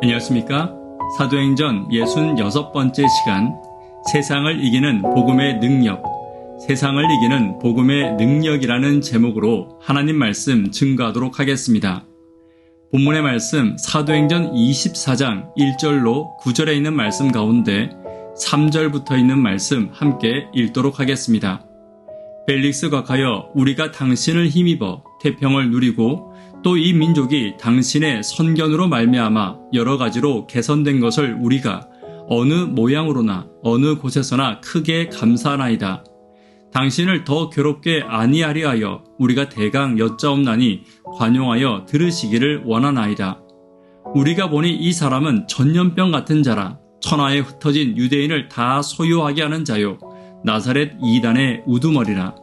안녕하십니까? 사도행전 66번째 시간, 세상을 이기는 복음의 능력, 세상을 이기는 복음의 능력이라는 제목으로 하나님 말씀 증거하도록 하겠습니다. 본문의 말씀 사도행전 24장 1절로 9절에 있는 말씀 가운데 3절부터 있는 말씀 함께 읽도록 하겠습니다. 벨릭스가 가여 우리가 당신을 힘입어 태평을 누리고 또 이 민족이 당신의 선견으로 말미암아 여러 가지로 개선된 것을 우리가 어느 모양으로나 어느 곳에서나 크게 감사하나이다. 당신을 더 괴롭게 아니하려 하여 우리가 대강 여짜옵나니 관용하여 들으시기를 원하나이다. 우리가 보니 이 사람은 전염병 같은 자라 천하에 흩어진 유대인을 다 소유하게 하는 자요 나사렛 이단의 우두머리라.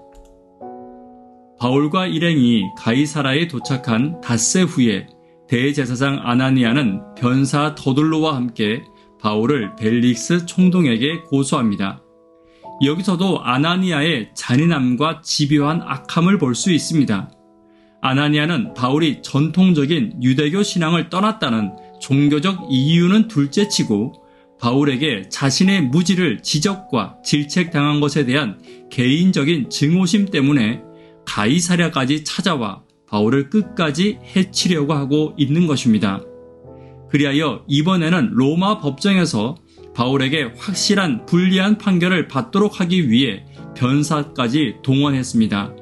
바울과 일행이 가이사라에 도착한 닷새 후에 대제사장 아나니아는 변사 더둘로와 함께 바울을 벨릭스 총독에게 고소합니다. 여기서도 아나니아의 잔인함과 집요한 악함을 볼 수 있습니다. 아나니아는 바울이 전통적인 유대교 신앙을 떠났다는 종교적 이유는 둘째치고 바울에게 자신의 무지를 지적과 질책당한 것에 대한 개인적인 증오심 때문에 가이사랴까지 찾아와 바울을 끝까지 해치려고 하고 있는 것입니다. 그리하여 이번에는 로마 법정에서 바울에게 확실한 불리한 판결을 받도록 하기 위해 변사까지 동원했습니다.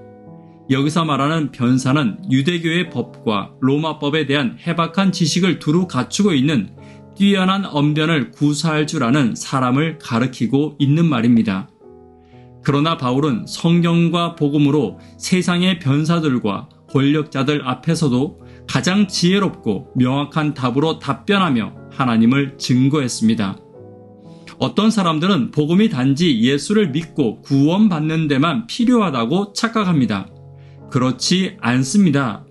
여기서 말하는 변사는 유대교의 법과 로마법에 대한 해박한 지식을 두루 갖추고 있는 뛰어난 언변을 구사할 줄 아는 사람을 가리키고 있는 말입니다. 그러나 바울은 성경과 복음으로 세상의 변사들과 권력자들 앞에서도 가장 지혜롭고 명확한 답으로 답변하며 하나님을 증거했습니다. 어떤 사람들은 복음이 단지 예수를 믿고 구원받는 데만 필요하다고 착각합니다. 그렇지 않습니다.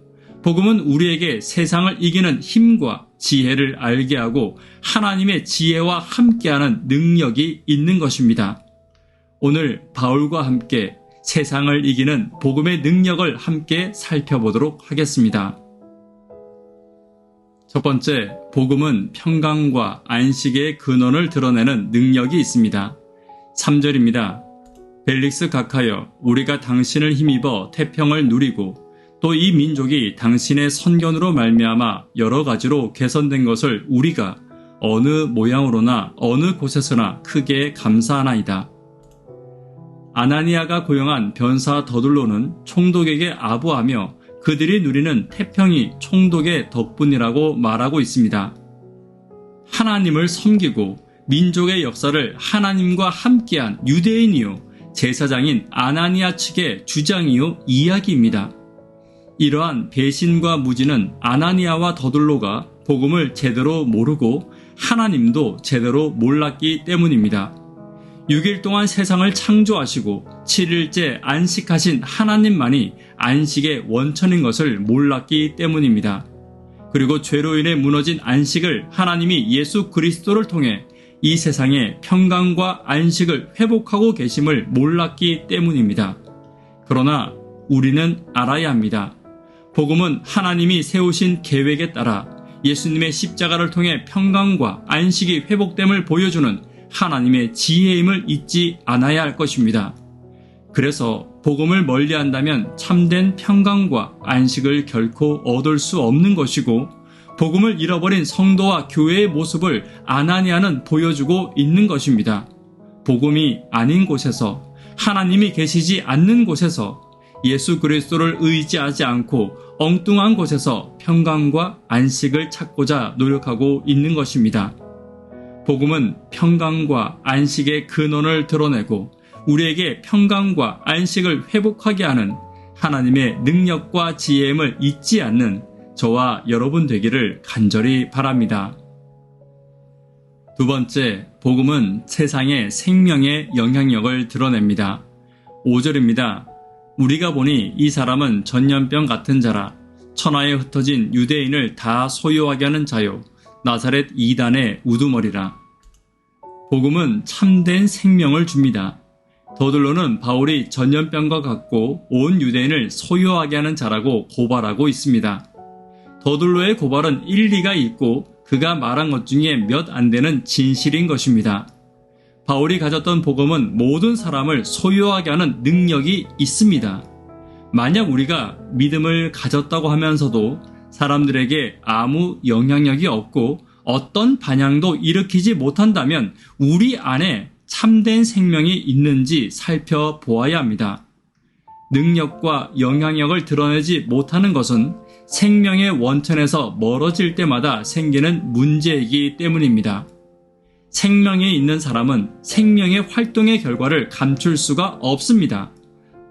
복음은 우리에게 세상을 이기는 힘과 지혜를 알게 하고 하나님의 지혜와 함께하는 능력이 있는 것입니다. 오늘 바울과 함께 세상을 이기는 복음의 능력을 함께 살펴보도록 하겠습니다. 첫 번째, 복음은 평강과 안식의 근원을 드러내는 능력이 있습니다. 3절입니다. 벨릭스 각하여 우리가 당신을 힘입어 태평을 누리고 또 이 민족이 당신의 선견으로 말미암아 여러 가지로 개선된 것을 우리가 어느 모양으로나 어느 곳에서나 크게 감사하나이다. 아나니아가 고용한 변사 더둘로는 총독에게 아부하며 그들이 누리는 태평이 총독의 덕분이라고 말하고 있습니다. 하나님을 섬기고 민족의 역사를 하나님과 함께한 유대인이요 제사장인 아나니아 측의 주장이요 이야기입니다. 이러한 배신과 무지는 아나니아와 더둘로가 복음을 제대로 모르고 하나님도 제대로 몰랐기 때문입니다. 6일 동안 세상을 창조하시고 7일째 안식하신 하나님만이 안식의 원천인 것을 몰랐기 때문입니다. 그리고 죄로 인해 무너진 안식을 하나님이 예수 그리스도를 통해 이 세상에 평강과 안식을 회복하고 계심을 몰랐기 때문입니다. 그러나 우리는 알아야 합니다. 복음은 하나님이 세우신 계획에 따라 예수님의 십자가를 통해 평강과 안식이 회복됨을 보여주는 하나님의 지혜임을 잊지 않아야 할 것입니다. 그래서 복음을 멀리한다면 참된 평강과 안식을 결코 얻을 수 없는 것이고 복음을 잃어버린 성도와 교회의 모습을 아나니아는 보여주고 있는 것입니다. 복음이 아닌 곳에서 하나님이 계시지 않는 곳에서 예수 그리스도를 의지하지 않고 엉뚱한 곳에서 평강과 안식을 찾고자 노력하고 있는 것입니다. 복음은 평강과 안식의 근원을 드러내고 우리에게 평강과 안식을 회복하게 하는 하나님의 능력과 지혜임을 잊지 않는 저와 여러분 되기를 간절히 바랍니다. 두 번째, 복음은 세상의 생명의 영향력을 드러냅니다. 5절입니다. 우리가 보니 이 사람은 전염병 같은 자라 천하에 흩어진 유대인을 다 소유하게 하는 자요 나사렛 이단의 우두머리라. 복음은 참된 생명을 줍니다. 더둘로는 바울이 전염병과 같고 온 유대인을 소유하게 하는 자라고 고발하고 있습니다. 더둘로의 고발은 일리가 있고 그가 말한 것 중에 몇 안 되는 진실인 것입니다. 바울이 가졌던 복음은 모든 사람을 소유하게 하는 능력이 있습니다. 만약 우리가 믿음을 가졌다고 하면서도 사람들에게 아무 영향력이 없고 어떤 반향도 일으키지 못한다면 우리 안에 참된 생명이 있는지 살펴보아야 합니다. 능력과 영향력을 드러내지 못하는 것은 생명의 원천에서 멀어질 때마다 생기는 문제이기 때문입니다. 생명이 있는 사람은 생명의 활동의 결과를 감출 수가 없습니다.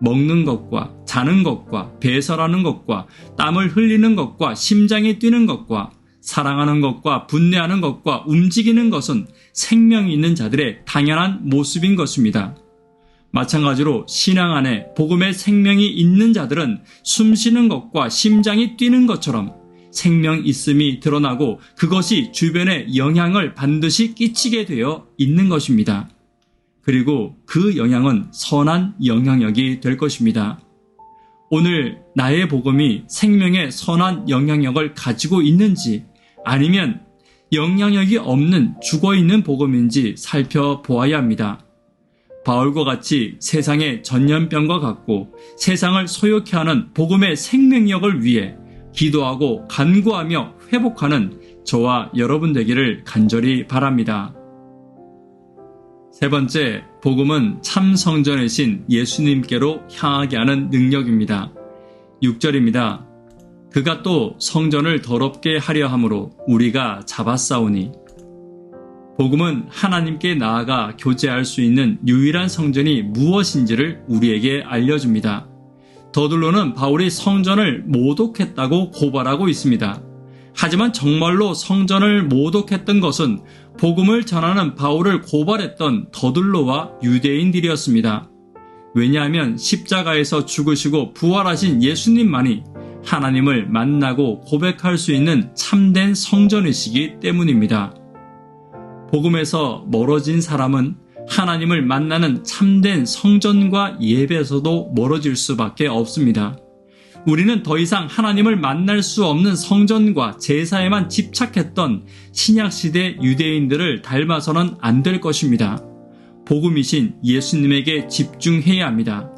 먹는 것과 자는 것과 배설하는 것과 땀을 흘리는 것과 심장이 뛰는 것과 사랑하는 것과 분내하는 것과 움직이는 것은 생명이 있는 자들의 당연한 모습인 것입니다. 마찬가지로 신앙 안에 복음의 생명이 있는 자들은 숨쉬는 것과 심장이 뛰는 것처럼 생명 있음이 드러나고 그것이 주변에 영향을 반드시 끼치게 되어 있는 것입니다. 그리고 그 영향은 선한 영향력이 될 것입니다. 오늘 나의 복음이 생명의 선한 영향력을 가지고 있는지 아니면 영향력이 없는 죽어있는 복음인지 살펴보아야 합니다. 바울과 같이 세상의 전염병과 같고 세상을 소욕케 하는 복음의 생명력을 위해 기도하고 간구하며 회복하는 저와 여러분 되기를 간절히 바랍니다. 세 번째, 복음은 참 성전이신 예수님께로 향하게 하는 능력입니다. 6절입니다. 그가 또 성전을 더럽게 하려 함으로 우리가 잡아싸우니. 복음은 하나님께 나아가 교제할 수 있는 유일한 성전이 무엇인지를 우리에게 알려줍니다. 더둘로는 바울이 성전을 모독했다고 고발하고 있습니다. 하지만 정말로 성전을 모독했던 것은 복음을 전하는 바울을 고발했던 더둘로와 유대인들이었습니다. 왜냐하면 십자가에서 죽으시고 부활하신 예수님만이 하나님을 만나고 고백할 수 있는 참된 성전이시기 때문입니다. 복음에서 멀어진 사람은 하나님을 만나는 참된 성전과 예배에서도 멀어질 수밖에 없습니다. 우리는 더 이상 하나님을 만날 수 없는 성전과 제사에만 집착했던 신약시대 유대인들을 닮아서는 안 될 것입니다. 복음이신 예수님에게 집중해야 합니다.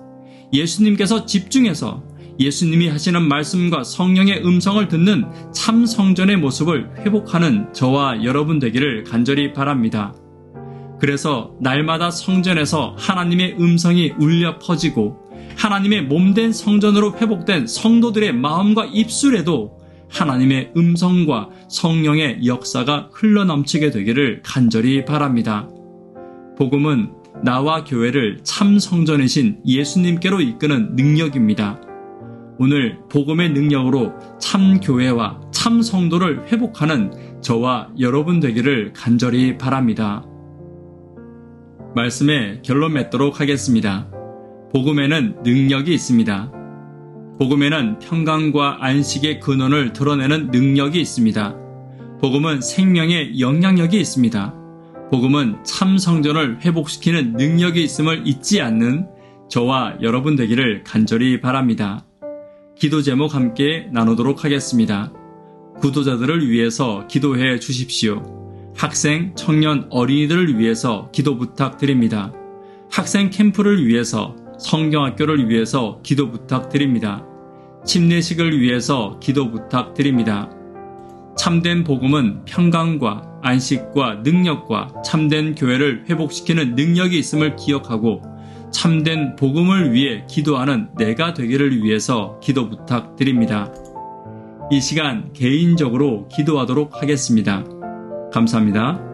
예수님께서 집중해서 예수님이 하시는 말씀과 성령의 음성을 듣는 참 성전의 모습을 회복하는 저와 여러분 되기를 간절히 바랍니다. 그래서 날마다 성전에서 하나님의 음성이 울려 퍼지고 하나님의 몸된 성전으로 회복된 성도들의 마음과 입술에도 하나님의 음성과 성령의 역사가 흘러넘치게 되기를 간절히 바랍니다. 복음은 나와 교회를 참 성전이신 예수님께로 이끄는 능력입니다. 오늘 복음의 능력으로 참 교회와 참 성도를 회복하는 저와 여러분 되기를 간절히 바랍니다. 말씀의 결론 맺도록 하겠습니다. 복음에는 능력이 있습니다. 복음에는 평강과 안식의 근원을 드러내는 능력이 있습니다. 복음은 생명의 영향력이 있습니다. 복음은 참 성전을 회복시키는 능력이 있음을 잊지 않는 저와 여러분 되기를 간절히 바랍니다. 기도 제목 함께 나누도록 하겠습니다. 구도자들을 위해서 기도해 주십시오. 학생, 청년, 어린이들을 위해서 기도 부탁드립니다. 학생 캠프를 위해서, 성경학교를 위해서 기도 부탁드립니다. 침례식을 위해서 기도 부탁드립니다. 참된 복음은 평강과 안식과 능력과 참된 교회를 회복시키는 능력이 있음을 기억하고 참된 복음을 위해 기도하는 내가 되기를 위해서 기도 부탁드립니다. 이 시간 개인적으로 기도하도록 하겠습니다. 감사합니다.